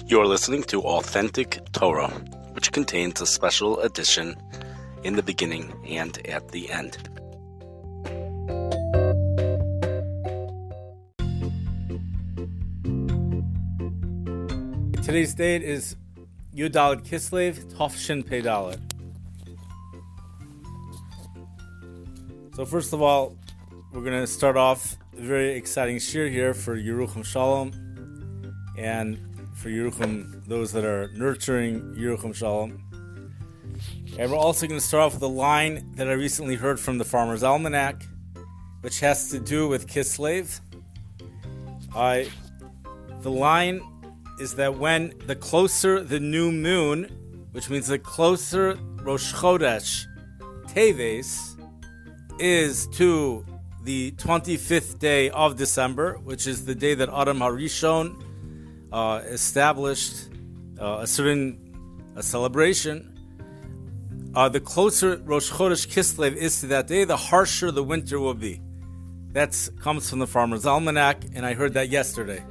You're listening to Authentic Torah, which contains a special edition in the beginning and at the end. Today's date is Yudalad Kislev Tovshin Pedalet. So first of all, we're going to start off a very exciting shir here for Yerucham Shalom, and for Yerucham, those that are nurturing Yerucham Shalom. And we're also going to start off with a line that I recently heard from the Farmer's Almanac, which has to do with Kislev. The line is that when the closer the new moon, which means the closer Rosh Chodesh Teves is to the 25th day of December, which is the day that Adam HaRishon established a celebration. The closer Rosh Chodesh Kislev is to that day, the harsher the winter will be. That comes from the Farmer's Almanac, and I heard that yesterday.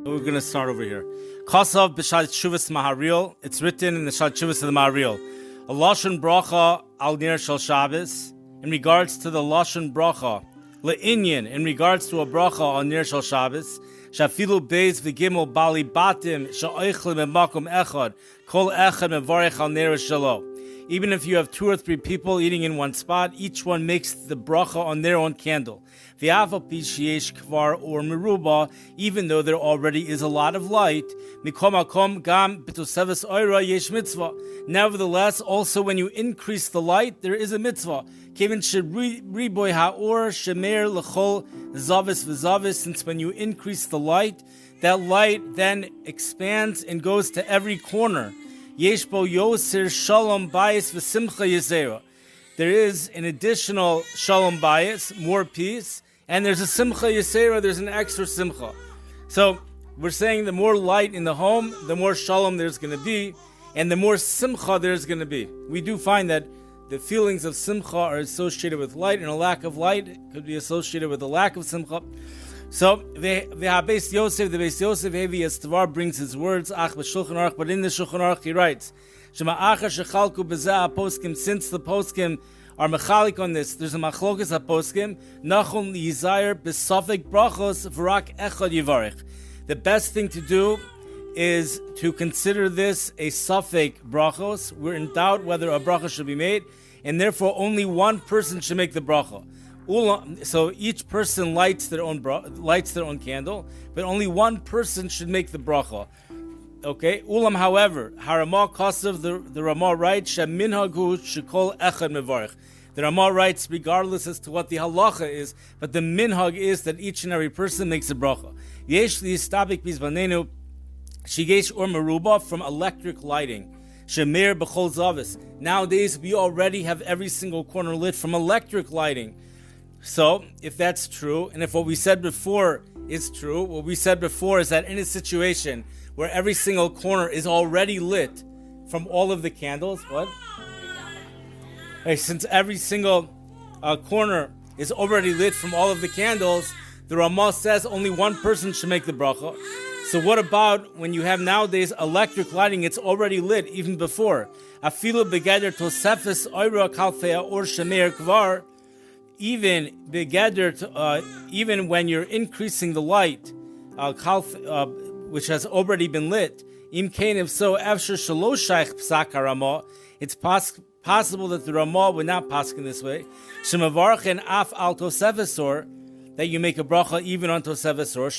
We're going to start over here. Kasav b'shad shuvas Maharil. It's written in the Shad Shuvas of the Maharil. A lashon bracha al ner shel Shabbos, in regards to the lashon bracha le'inyan, in regards to a bracha on ner shel Shabbos. Shafilu beis v'gimel bali batim she'oichlin b'makom echad kol echad mevarech al neiros shelo. Even if you have 2 or 3 people eating in one spot, each one makes the bracha on their own candle. Even though there already is a lot of light, nevertheless, also when you increase the light, there is a mitzvah. Since when you increase the light, that light then expands and goes to every corner. There is an additional shalom bayis, more peace, and there's a simcha yisera, there's an extra simcha. So we're saying the more light in the home, the more shalom there's going to be, and the more simcha there's going to be. We do find that the feelings of simcha are associated with light, and a lack of light could be associated with a lack of simcha. So the Beis Yosef Hevi Estavar brings his words, but in the Shulchan Aruch he writes, since the poskim are mechalik on this, there's a machlokas poskim, nachum yizayir besafik brachos v'rak echad yivarich. The best thing to do is to consider this a safek brachos. We're in doubt whether a bracha should be made, and therefore only one person should make the bracha. So each person lights their own candle, but only one person should make the bracha. Okay. Ulam, however, Harama Kasav, the Ramah writes, Sheminhagu Shekol Echad Mevarich. The Ramah writes, regardless as to what the halacha is, but the minhag is that each and every person makes a bracha. Yesh liistabik bizbanenu shigesh or meruba, from electric lighting. Shemer b'chol zavis. Nowadays we already have every single corner lit from electric lighting. So, if that's true, and if what we said before is true, what we said before is that in a situation where every single corner is already lit from all of the candles, since every single corner is already lit from all of the candles, the Ramah says only one person should make the bracha. So what about when you have nowadays electric lighting, it's already lit even before? Afilu begeder tosefes oira kalfea or shemer kvar. Even when you're increasing the light, which has already been lit, if so, it's possible that the Ramah would not pass in this way. That you make a bracha even on tosefesor.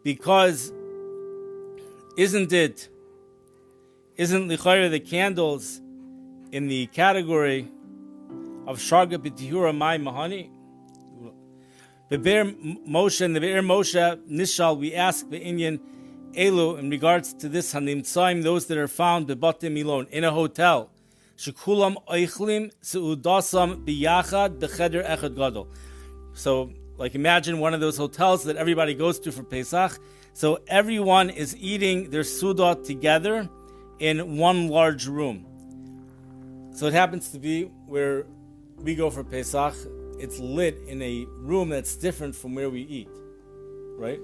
Because isn't lichayra the candles in the category of Sharga B'Tihura Mai Mahani? The Be'er Moshe and the Be'er Moshe Nishal, we ask the Indian Elu in regards to this Hanimtsaim, those that are found Bebatim Milon in a hotel. Shekulam Oichlim Seudasam Biyachad Becheder Echad Gadol. So like imagine one of those hotels that everybody goes to for Pesach. So everyone is eating their Suda together in one large room. So it happens to be where we go for Pesach, it's lit in a room that's different from where we eat, right?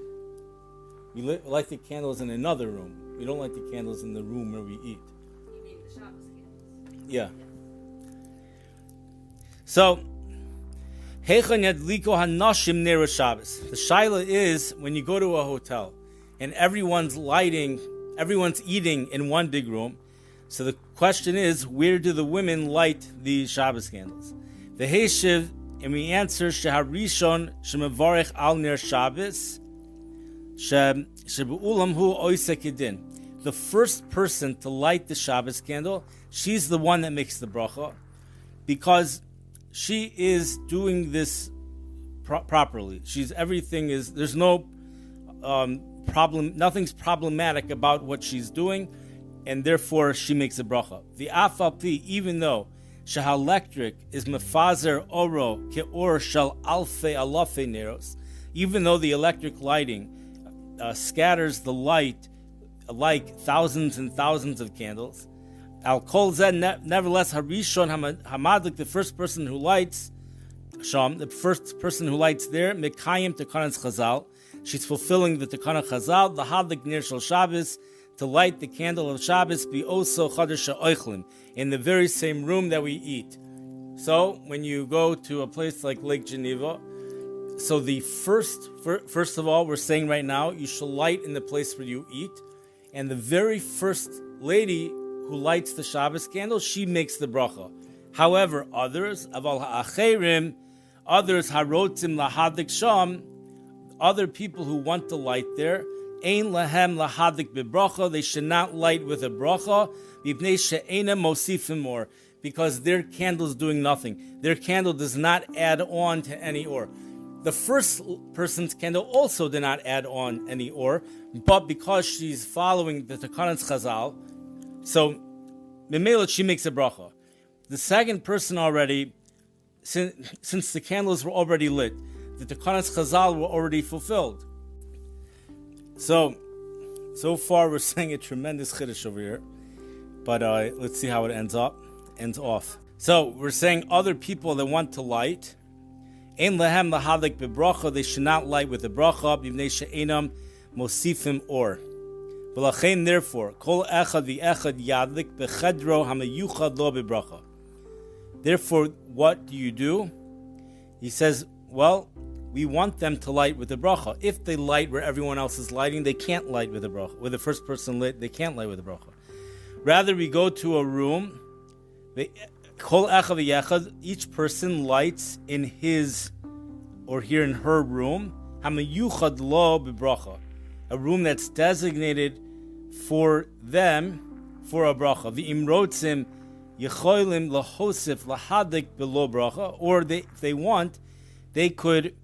We light the candles in another room. We don't light the candles in the room where we eat. You mean the Shabbos candles? Yeah. So, Heichon Yadliko Hanashim neiros Shabbos. The shaila is when you go to a hotel and everyone's eating in one big room. So the question is, where do the women light the Shabbos candles? The Heishiv, and we answer Sheharishon Shemavarech Al Ner Shabbos Shebu'ulam Hu Oisekidin. The first person to light the Shabbos candle, she's the one that makes the bracha, because she is doing this properly. There's no problem, nothing's problematic about what she's doing, and therefore she makes a bracha. The afalpi, even though shahalectric is mefazer oro keor shal alfe alafe neiros, even though the electric lighting scatters the light like thousands and thousands of candles, al kol zeh, nevertheless harishon hamadlik, the first person who lights sham, the first person who lights there, mekayim tekanas chazal, she's fulfilling the tekana chazal, the hadlik ner shel Shabbos, to light the candle of Shabbos, be also chadash oichlim, in the very same room that we eat. So when you go to a place like Lake Geneva, so the first of all, we're saying right now, you shall light in the place where you eat, and the very first lady who lights the Shabbos candle, she makes the bracha. However, others, aval ha'acherim, others harotzim lahadik sham, other people who want to light there, ein lahem lahadik bebracha, they should not light with a bracha, mipnei she'ena mosifim or, because their candle is doing nothing. Their candle does not add on to any or. The first person's candle also did not add on any or, but because she's following the Takanas Chazal, so Memela, she makes a bracha. The second person already, since the candles were already lit, the Takanas Chazal were already fulfilled. So far we're saying a tremendous chiddush over here, but let's see how it ends off. So we're saying other people that want to light, ein lehem lahadik bebracha, they should not light with the bracha, b'nei she'enam mosifim or. V'lachein, therefore, kol echad v'echad yadlik b'chedro hamayuchad lo bebracha. Therefore, what do you do? He says, well, we want them to light with the bracha. If they light where everyone else is lighting, they can't light with the bracha. Where the first person lit, they can't light with the bracha. Rather, we go to a room, kol echad v'echad, each person lights in his or here in her room, hamayuchad lo bebracha, a room that's designated for them for a bracha. V'imrotzim yecholim lahosif lahadik below bracha, or if they want, they could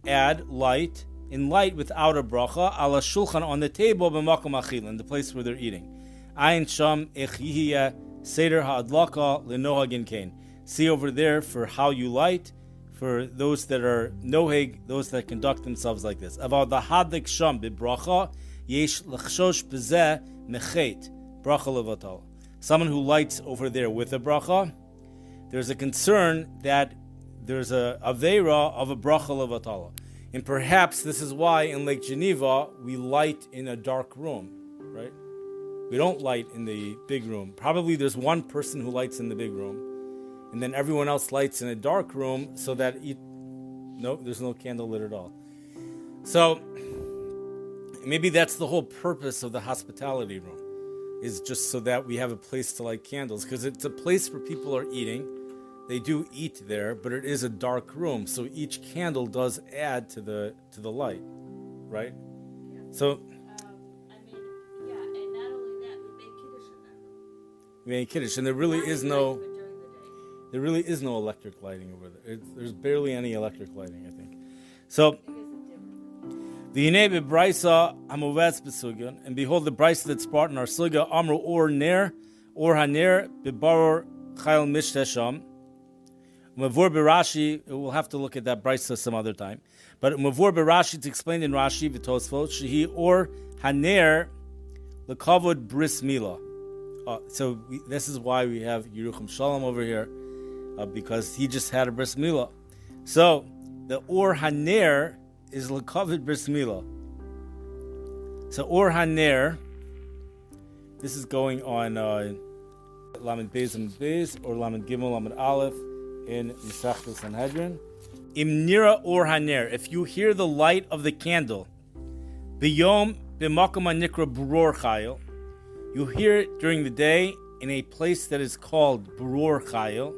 add light without a bracha ala shulchan, on the table b'makom achilin, the place where they're eating. Ayin sham echiyah seder ha'adlaka lenohagin kain. See over there for how you light, for those that are noheg, those that conduct themselves like this. About the hadik sham bibracha yesh lachshosh bezeh mechet bracha levatal. Someone who lights over there with a bracha, there's a concern that there's a aveira of a bracha levatala. And perhaps this is why in Lake Geneva we light in a dark room, right? We don't light in the big room. Probably there's one person who lights in the big room, and then everyone else lights in a dark room, so that there's no candle lit at all. So maybe that's the whole purpose of the hospitality room, is just so that we have a place to light candles, because it's a place where people are eating. They do eat there, but it is a dark room, so each candle does add to the light, right? Yeah. So and not only that, we make kiddush in that room. we make kiddush, and there really is no electric lighting over there. There's barely any electric lighting, I think. So the Yinei bebraisa hamovets besugyon, and behold the brisa that's brought in our sugya, amru or haner bebaror chayil mishtesham. Mavur Barashi, we'll have to look at that brisa some other time. But Mavur Barashi, it's explained in Rashi, V'tosfot, Shehi or Haner L'kavod Bris Mila. This is why we have Yerucham Shalom over here, because he just had a Bris Mila. So, the Or Haner is L'kavod Bris Mila. So, Or Haner, this is going on Lamed Beis and Beis, or Lamed Gimel, Lamed Aleph, in Masechta Sanhedrin. Im nira or haner, if you hear the light of the candle, biyom b'makom hanikra bror chayil, you hear it during the day in a place that is called bror chayil.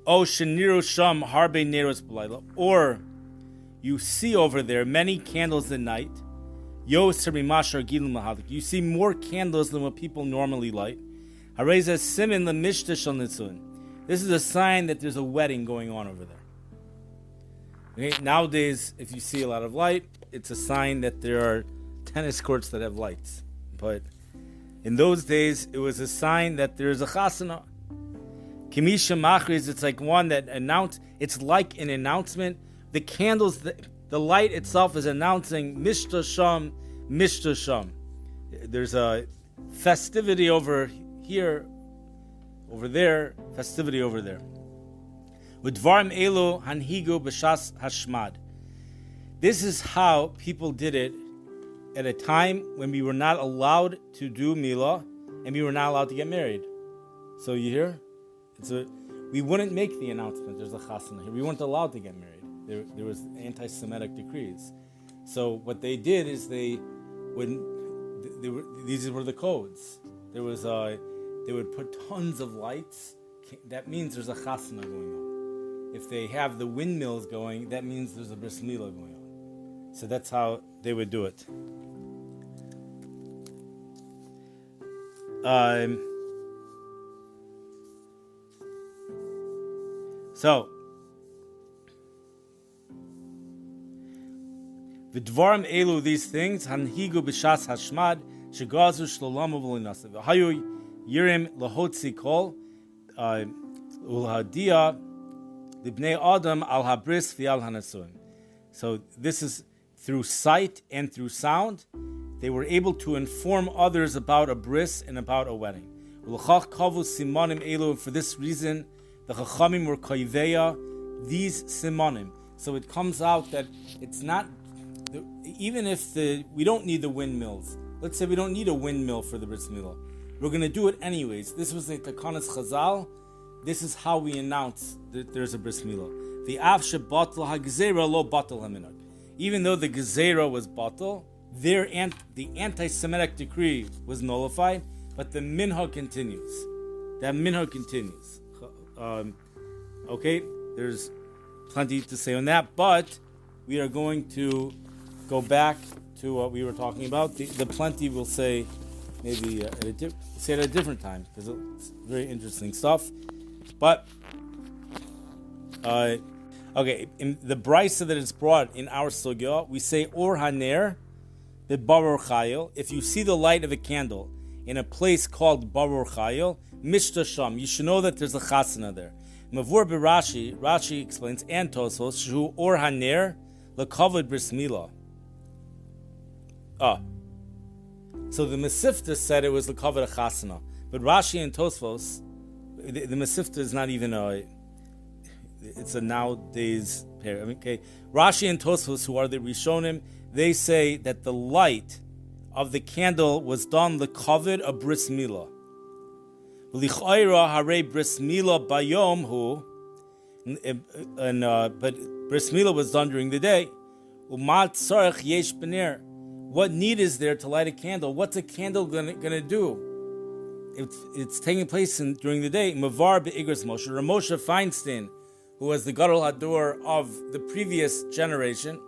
O sheniru sham harbe neiros b'layla, or you see over there many candles at night. Yoser b'mashar gilum lahadik, you see more candles than what people normally light. Hareza simin lemishta shal nitzun. This is a sign that there's a wedding going on over there. Okay? Nowadays, if you see a lot of light, it's a sign that there are tennis courts that have lights. But in those days, it was a sign that there's a chasana. Kimisha machriz, it's like one that it's like an announcement. The candles, the light itself is announcing Mishta Sham, Mishta Sham. There's a festivity over here, over there, festivity over there. Udvarim elo hanhigu b'shas hashmad. This is how people did it at a time when we were not allowed to do milah and we were not allowed to get married. So you hear? We wouldn't make the announcement. There's a chasana here. We weren't allowed to get married. There was anti-Semitic decrees. So what they did is these were the codes. They would put tons of lights. That means there's a chasana going on. If they have the windmills going, that means there's a bris milah going on. So that's how they would do it. V'dvarim elu, these things, hanhigu b'shas hashmad, shegazu shlolama v'linasa. V'hayu yirim lahotzi kol, ulhadia, libnei adam al habris v'al hanasuim. So this is through sight and through sound. They were able to inform others about a bris and about a wedding. Ulchach kavu simonim elu, for this reason, the chachamim were kaiveya, these simonim. So it comes out that it's not, even if we don't need the windmills. Let's say we don't need a windmill for the bris milah. We're going to do it anyways. This was the takanas chazal. This is how we announce that there's a bris milah. The av shebatel hagzera lo batel haminag. Even though the gezerah was batel, the anti-Semitic decree was nullified, but the minhag continues. That minhag continues. Okay, there's plenty to say on that, but we are going to go back to what we were talking about. The plenty we'll say maybe at a different time, because it's very interesting stuff. But okay, in the brisa that is brought in our sugya, we say or haner the baror chayil. If you see the light of a candle in a place called baror chayil, mishta sham, you should know that there's a chasana there. Mavur b'Rashi, Rashi explains, and Tosfos, shu or haner lekavod bris milah. So the Mesifta said it was lekavod a chasana, but Rashi and Tosfos, the Mesifta is not even it's a nowadays pair. Okay, Rashi and Tosfos, who are the Rishonim, they say that the light of the candle was done lekavod a bris milah. L'chayra hare bris milah bayom hu, but bris milah was done during the day. Umat sarach yesh bener. What need is there to light a candle? What's a candle gonna do? It's taking place during the day. Mavar be'igros Moshe. Moshe Feinstein, who was the Gadol Hador of the previous generation,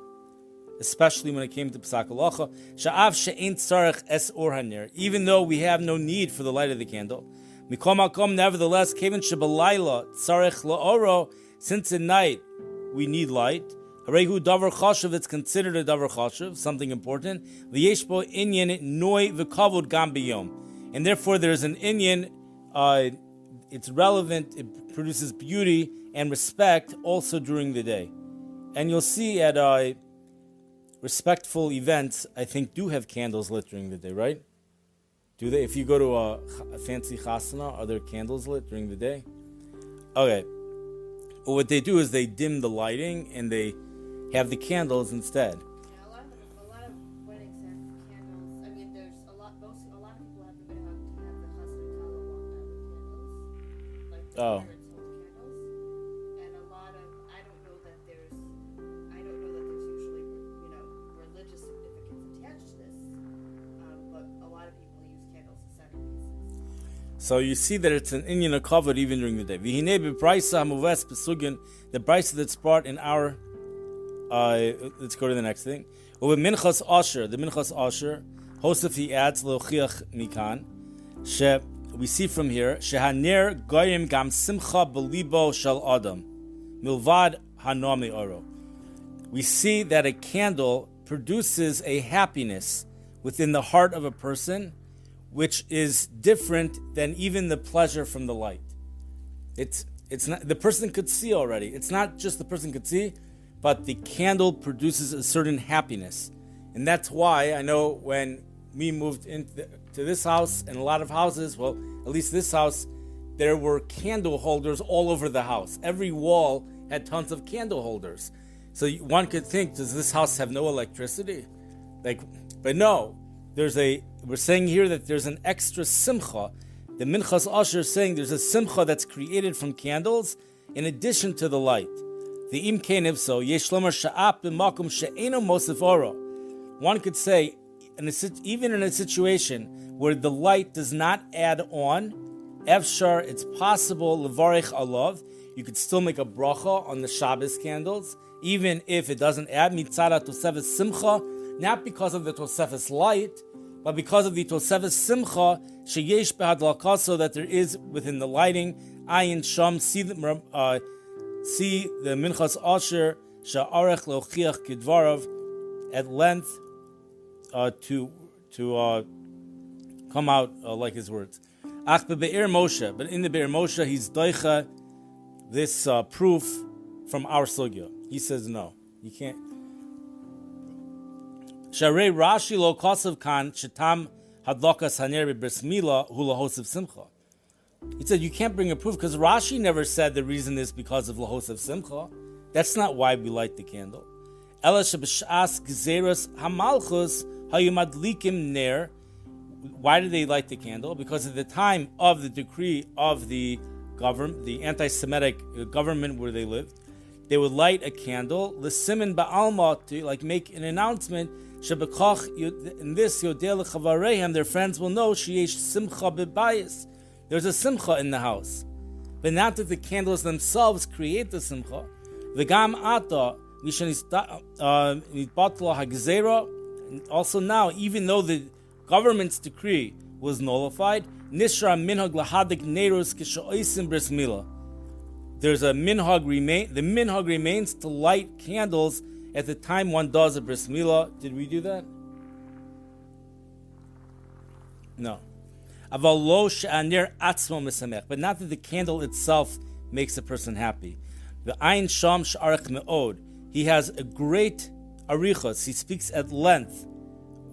especially when it came to Psak Halacha, sha'av she'ein tzarech es or haner. Even though we have no need for the light of the candle, Mikom Hakom, nevertheless, Kevin Shabalayla, Tzarech La'oro, since at night we need light, Harehu Davar Chashav, it's considered a Davar Chashav, something important, Lieshbo Inyan Noi V'Kavod Gam B'Yom. And therefore there's an Inyan, it's relevant, it produces beauty and respect also during the day. And you'll see at respectful events, I think, do have candles lit during the day, right? Do they? If you go to a fancy chasana, are there candles lit during the day? Okay. Well, what they do is they dim the lighting and they have the candles instead. Yeah, a lot of weddings have candles. I mean, there's a lot of people have the minhag to have the chassan kala walk out with candles, like the Oh. parents hold candles, and a lot of I don't know that there's usually religious significance attached to this, but a lot of people use candles as centerpieces. So you see that it's an Indian covered even during the day. V'hinei b'braisa hamuves b'sugin, the braisa that's brought in our. Let's go to the next thing. With minchas asher, the minchas asher, Hosef he adds lochiach mikan. We see from here shehaner goyim gam simcha belibo shel adam milvad hanami oro. We see that a candle produces a happiness within the heart of a person, which is different than even the pleasure from the light. It's not the person could see already. It's not just the person could see, but the candle produces a certain happiness. And that's why I know when we moved into this house and a lot of houses, well, at least this house, there were candle holders all over the house. Every wall had tons of candle holders. So one could think, does this house have no electricity? But no, we're saying here that there's an extra simcha. The Minchas Asher is saying there's a simcha that's created from candles in addition to the light. The im kenev so yesh lomer sha'ap b'makom she'eno mosef oro. One could say, even in a situation where the light does not add on, efshar, it's possible levarich alav. You could still make a bracha on the Shabbos candles, even if it doesn't add mitzara tosefes simcha, not because of the tosefes light, but because of the tosefes simcha sheyesh behadlakas, so that there is within the lighting ayin sham. See the minchas asher sha'arech lochiach kidvarav at length to come out like his words. Ach be'er Moshe, but in the be'er Moshe he's doicha this proof from our sugya. He says no, you can't. Sharei Rashi lo kosav kan shetam hadlakas haner b'bris mila hu lahosiv simcha. He said you can't bring a proof because Rashi never said the reason is because of lahosiv simcha. That's not why we light the candle. Ela sheb'shas gzeros hamalchus hayumadlikim ner. Why did they light the candle? Because at the time of the decree of the government, the anti-Semitic government where they lived, they would light a candle, l'simin ba'alma, to like make an announcement. Shebekach in this yodel chavarehem, their friends will know sheyesh simcha bebayis. There's a simcha in the house, but not that the candles themselves create the simcha. V'gam ata mishanitbatla hagzera. Also now, even though the government's decree was nullified, nishra minhag lahadik neiros kishoisim bris milah. There's a minhag remain. The minhag remains to light candles at the time one does a bris milah. Did we do that? No. Aval lo she'aner atzmo mesamech, but not that the candle itself makes a person happy. The ayin sham she'arech me'od. He has a great arichos. He speaks at length,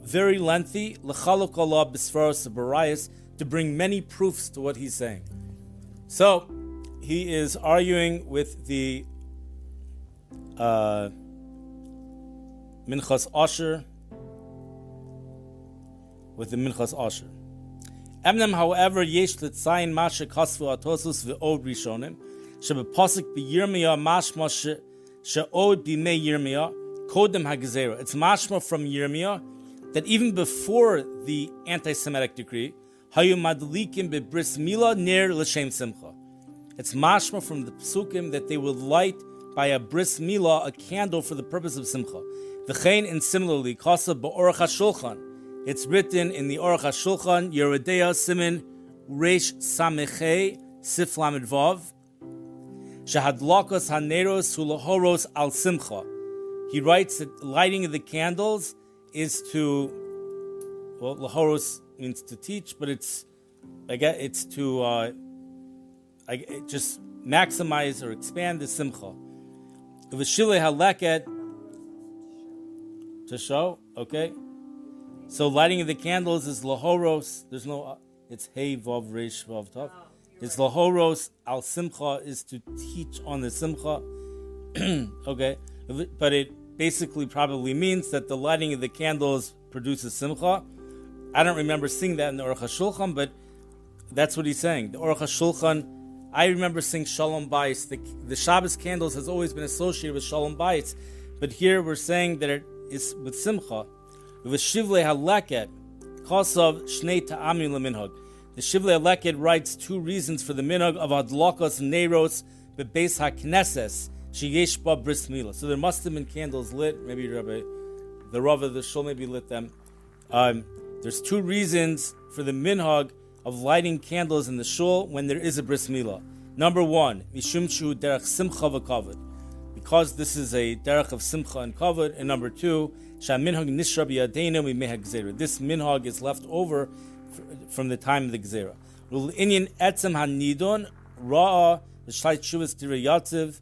very lengthy, l'chaluk Allah b'sfaros barayas, to bring many proofs to what he's saying. So he is arguing with the Minchas Asher, Emnem, however, yesh l'tzayin mashe kasvu atosus ve'od rishonim, shebepasik b'yirmiyah mashma she'od b'mei Yirmiyah kodem hagzera. It's mashma from Yirmiyah that even before the anti-Semitic decree, hayu madlikim bebris milah ner l'shem simcha. It's mashma from the psukim that they would light by a bris milah, a candle for the purpose of simcha. V'chein, and similarly, kasa ba'orach hashulchan. It's written in the Orach HaShulchan, Yerodea Simin Reish Samechei Sif Lamed Vav, Shehadlakas haneros hulahoros al simcha. He writes that lighting of the candles is to, well, lahoros means to teach, but it's to, just maximize or expand the simcha. V'shilei haleket, to show, okay? So lighting of the candles is lahoros. There's no, it's hey vav reish vav tav. It's lahoros al simcha is to teach on the simcha. Okay, but it basically probably means that the lighting of the candles produces simcha. I don't remember seeing that in the Aruch HaShulchan, but that's what he's saying. The Aruch HaShulchan, I remember seeing Shalom Bayis. The Shabbos candles has always been associated with Shalom Bayis, but here we're saying that it is with simcha. With Shivlei HaLeket, Kosav Shnei Ta'amim LeMinhag. The Shivlei HaLeket writes two reasons for the minhag of Hadlakas neiros bebeis HaKnesses sheyesh ba bris milah. So there must have been candles lit. Maybe the Rav of the Shul maybe lit them. There's two reasons for the minhag of lighting candles in the shul when there is a bris milah. Number one, mishum shu derech simcha v'kavod, because this is a derech of simcha and kavod. And number two, shaminhag nishra b'yadeinu mimeh gzera. This minhag is left over from the time of the gzera. Rul inyan etzem hanidon ra'a l'shlait shuvas dirayatziv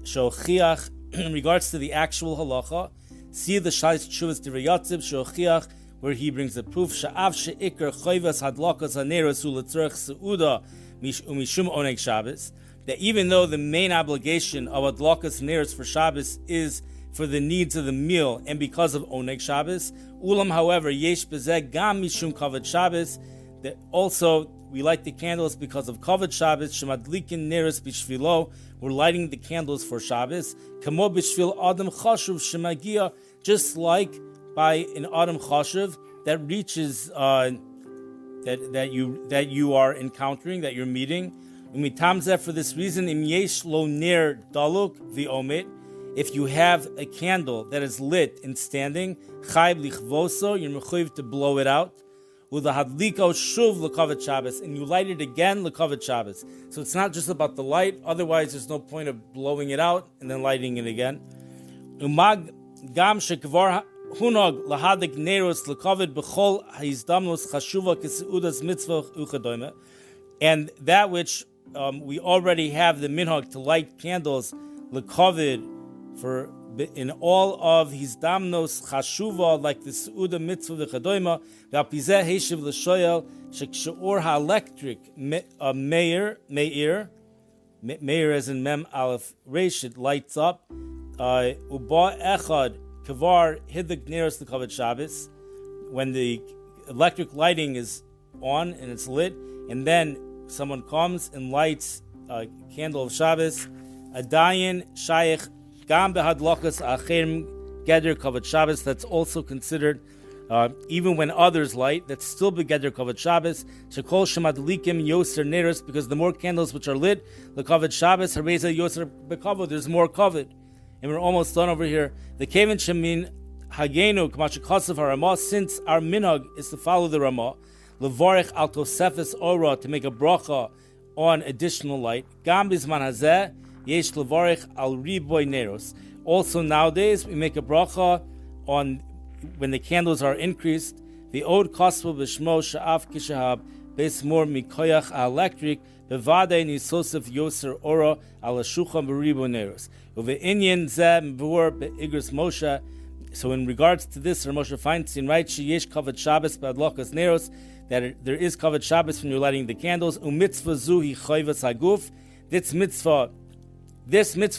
shochiach. In regards to the actual halacha, see the shlait shuvas dirayatziv shochiach, where he brings the proof sha'av she'ikar choivas hadlakas haneros u'letzorech seuda umishum oneg Shabbos, that even though the main obligation of hadlakas haneros for Shabbos is for the needs of the meal and because of oneg Shabbos, ulam, however, yesh bezeh gam mishum kavod Shabbos, that also we light the candles because of kavod Shabbos. Shemadlikin neros b'shvilo, we're lighting the candles for Shabbos. Kamo b'shvil adam chashuv shemagia, just like by an Adam Chashuv that reaches that you are encountering, that you're meeting. Umitamzeh, for this reason, im yesh lo ner daluk v'omet, if you have a candle that is lit and standing, chayv lichvoso, you're mechuyev to blow it out. Udahadliko shuv l'kavod Shabbos, and you light it again l'kavod Shabbos. So it's not just about the light. Otherwise, there's no point of blowing it out and then lighting it again. Umag gam shekvar Hunog lahadik neiros l'kavod b'chol haizdamnos chashuva keseudas mitzvah uchadoime, and that which we already have the minhag to light candles l'kavod for in all of his damnos chashuva, like the seuda mitzvah v'chadoime. V'apizeh heishiv l'shoyel sheksheor ha'electric meir as in mem aleph reish, it lights up uba echad Kavar hidlik neiros l'kavod Shabbos, when the electric lighting is on and it's lit, and then someone comes and lights a candle of Shabbos, adayin shayich gam behadlakas acherim geder kavod Shabbos. That's also considered, even when others light, that's still begeder kavod Shabbos. Shekol shemadlikim yoser neiros, because the more candles which are lit l'kavod Shabbos, hareza yoser bekavod, there's more kavod. And we're almost done over here. The Kevin Shemin Hagenu Kamashikasav Haramah, since our minhag is to follow the Ramah, Levarich al Tosefes Ora, to make a bracha on additional light. Gam Bizman Hazeh Yesh Levarich al Riboy Neros. Also nowadays we make a bracha on when the candles are increased. The Od Kospo B'Shmo Sha'af Kishahab Besmor Mikoyach Electric Bevade Nisosef Yoser Ora Al Shucham B'Ribo Neros. So in regards to this, Moshe Feinstein writes, "Sheyesh kavod Shabbos b'adlakas neiros," that there is kavod Shabbos when you're lighting the candles. Umitzvah zu hi chayvas haguf. This mitzvah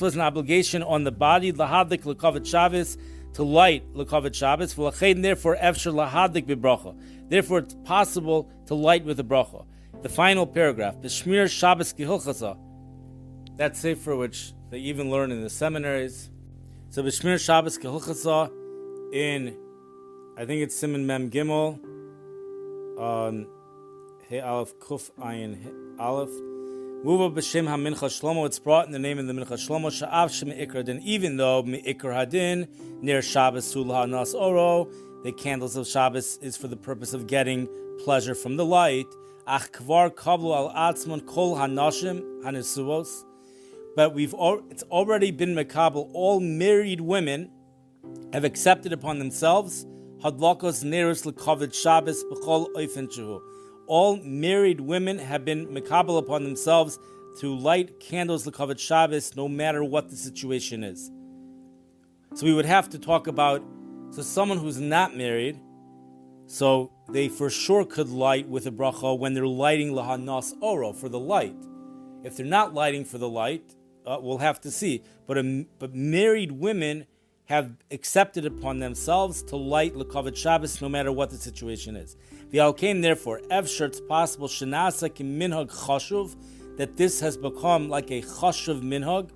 is an obligation on the body. Lahadik l'kavod Shabbos, to light l'kavod Shabbos. V'lachein, therefore efshar lahadik b'bracha. Therefore, it's possible to light with a bracha. The final paragraph: B'shmir Shabbos kehilchasa. That sefer which they even learn in the seminaries. So B'Shmir Shabbos Kehilchasa, in, I think it's Siman Mem Gimel, He Aleph Kuf Ayin Aleph. Muva B'Shem HaMincha Shlomo, it's brought in the name of the Mincha Shlomo, Sha'av Shem Ikar Din, even though Me'ikar Hadin, near Shabbos Sulha Nas Oro, the candles of Shabbos is for the purpose of getting pleasure from the light. Ach Kvar Kablu Al Atzmon Kol Hanashim Hanesuos. But it's already been mekabel. All married women have accepted upon themselves hadlakos neiros l'kavod Shabbos b'chol oifen shehu. All married women have been mekabel upon themselves to light candles l'kavod Shabbos no matter what the situation is. So we would have to talk about, so someone who's not married, so they for sure could light with a bracha when they're lighting lahanas oro, for the light. If they're not lighting for the light, we'll have to see. But married women have accepted upon themselves to light l'kavod Shabbos no matter what the situation is. The alkain, therefore, efshar, it's possible shenasa kim minhag chashuv, that this has become like a chashuv minhag,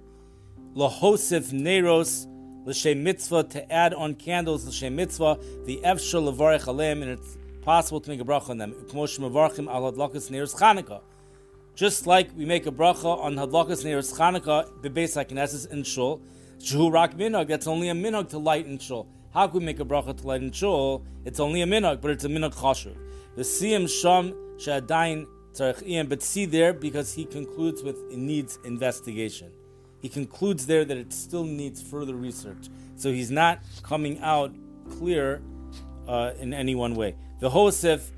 lahosif neiros l'shem mitzvah, to add on candles l'shem mitzvah, the efshar levarich aleim, and it's possible to make a bracha on them. K'mosh mevarchim al hadlakas neiros Chanukah. Just like we make a bracha on hadlakas neiros Chanukah, bebeis haKnesses in shul, shehu rak minhag, that's only a minhag to light in shul. How can we make a bracha to light in shul? It's only a minhag, but it's a minhag chashuv. The siyam sham she'adayin tzarech iyam, but see there, because he concludes with it needs investigation. He concludes there that it still needs further research. So he's not coming out clear in any one way. The Hosef,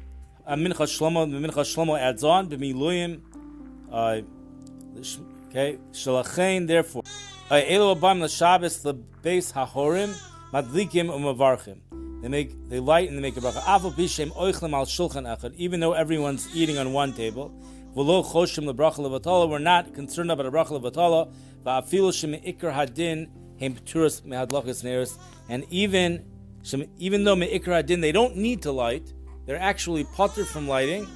Mincha Shlomo adds on, b'miluyim, okay, shalachein, therefore, elo abam l'shabbos l'beis hahorim, madlikim u'mavarchim. They light and they make a bracha. Aval bishem oichlem al shulchan echad, even though everyone's eating on one table. V'lo choshim lebracha levatala, we're not concerned about a bracha levatala. Va'afilu shem me'ikar hadin hem p'turas mehadlakas neiros, and even though me'ikar hadin they don't need to light, they're actually potter from lighting,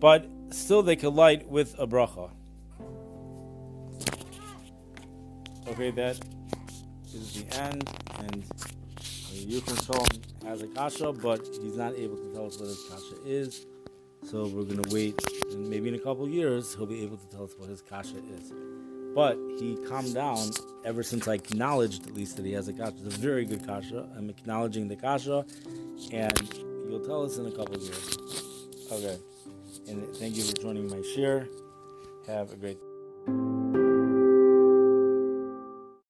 but still they could light with a bracha. Okay, that is the end, and Yuchon Shalom has a kasha, but he's not able to tell us what his kasha is. So we're going to wait, and maybe in a couple of years he'll be able to tell us what his kasha is. But he calmed down ever since I acknowledged, at least, that he has a kasha. It's a very good kasha. I'm acknowledging the kasha, and you'll tell us in a couple of years. Okay. And thank you for joining my share. Have a great day.